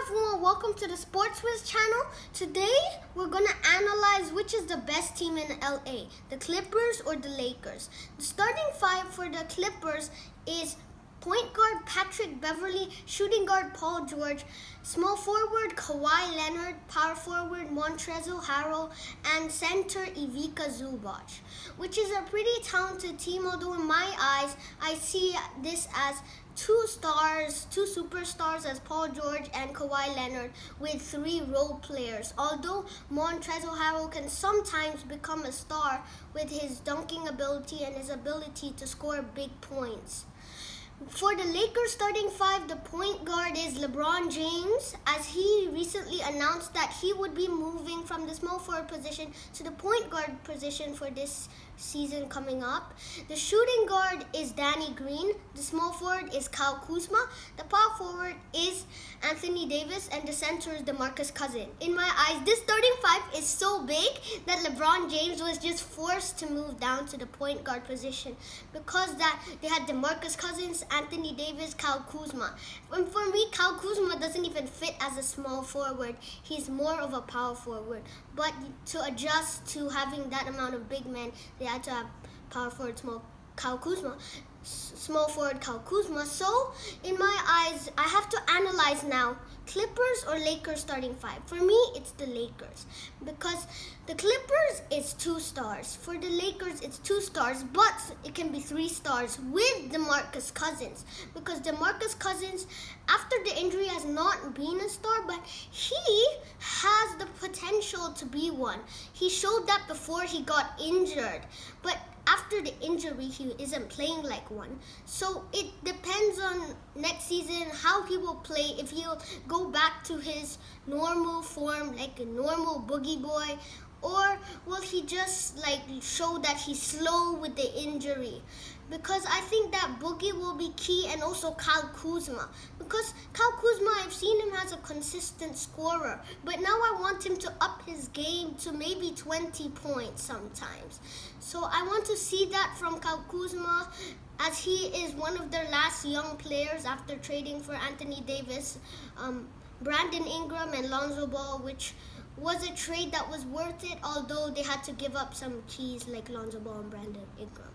everyone, welcome to the Sports Wiz channel. Today we're going to analyze which is the best team in LA, the Clippers or the Lakers. The starting five for the Clippers is point guard Patrick Beverley, shooting guard Paul George, small forward Kawhi Leonard, power forward Montrezl Harrell, and center Ivica Zubac, which is a pretty talented team, although in my eyes I see this as two superstars as Paul George and Kawhi Leonard with three role players. Although Montrezl Harrell can sometimes become a star with his dunking ability and his ability to score big points. For the Lakers starting five, the point guard is LeBron James, as he recently announced that he would be moving from the small forward position to the point guard position for this season coming up. The shooting guard is Danny Green, the small forward is Kyle Kuzma, the power forward is Anthony Davis, and the center is DeMarcus Cousins. In my eyes, this starting five is so big that LeBron James was just forced to move down to the point guard position because that they had DeMarcus Cousins, Anthony Davis, Kyle Kuzma. And for me, Kyle Kuzma doesn't even fit as a small forward. He's more of a power forward. But to adjust to having that amount of big men, they had to have power forward, small forward Kyle Kuzma. So, in my eyes, I have to analyze now, Clippers or Lakers starting five. For me, it's the Lakers because the Clippers is 2 stars. For the Lakers, it's 2 stars, but it can be 3 stars with DeMarcus Cousins because DeMarcus Cousins, after the injury, has not been a star, but he has the potential to be one. He showed that before he got injured, but after the injury, he isn't playing like one. So it depends on next season how he will play, if he'll go back to his normal form, like a normal boogie boy, or will he just show that he's slow with the injury? Because I think that Boogie will be key, and also Kyle Kuzma. Because Kyle Kuzma, I've seen him as a consistent scorer, but now I want him to up his game to maybe 20 points sometimes. So I want to see that from Kyle Kuzma, as he is one of their last young players after trading for Anthony Davis, Brandon Ingram, and Lonzo Ball, which was a trade that was worth it, although they had to give up some keys like Lonzo Ball and Brandon Ingram.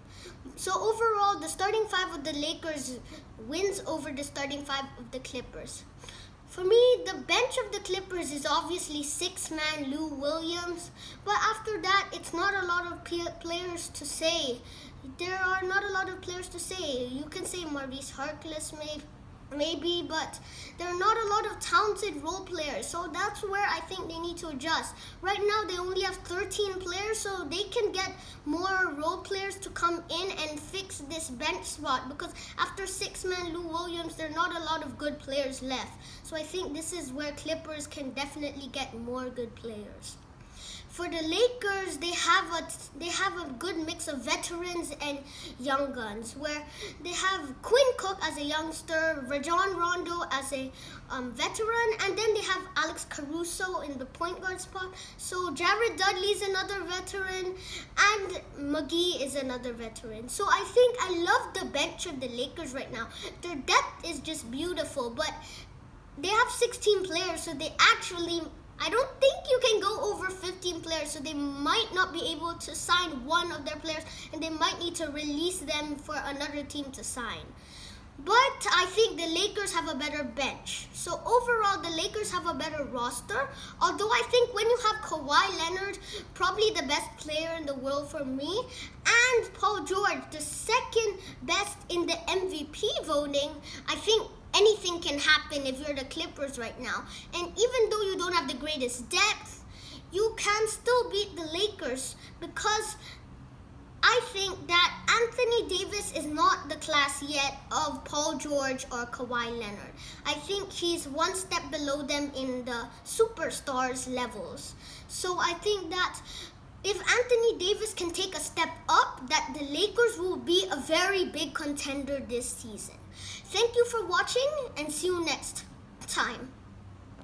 So overall, the starting five of the Lakers wins over the starting five of the Clippers. For me, the bench of the Clippers is obviously 6-man Lou Williams, but after that, it's not a lot of players to say. There are not a lot of players to say. You can say Maurice Harkless maybe, but there are not a lot of talented role players, so that's where I think they need to adjust. Right now they only have 13 players, so they can get more role players to come in and fix this bench spot, because after 6-man Lou Williams, there are not a lot of good players left. So I think this is where Clippers can definitely get more good players. For the Lakers, they have a good mix of veterans and young guns, where they have Quinn Cook as a youngster, Rajon Rondo as a veteran, and then they have Alex Caruso in the point guard spot. So Jared Dudley is another veteran, and McGee is another veteran. So I think I love the bench of the Lakers right now. Their depth is just beautiful, but they have 16 players, so I don't think you can go over 15 players, so they might not be able to sign one of their players, and they might need to release them for another team to sign. But I think the Lakers have a better bench. So overall, the Lakers have a better roster. Although I think when you have Kawhi Leonard, probably the best player in the world for me, and Paul George, the second best in the MVP voting, I think anything can happen if you're the Clippers right now. And even though you don't have the greatest depth, you can still beat the Lakers, because I think that Anthony Davis is not the class yet of Paul George or Kawhi Leonard. I think he's one step below them in the superstars levels. So I think that if Anthony Davis can take a step up, that the Lakers will be a very big contender this season. Thank you for watching, and see you next time.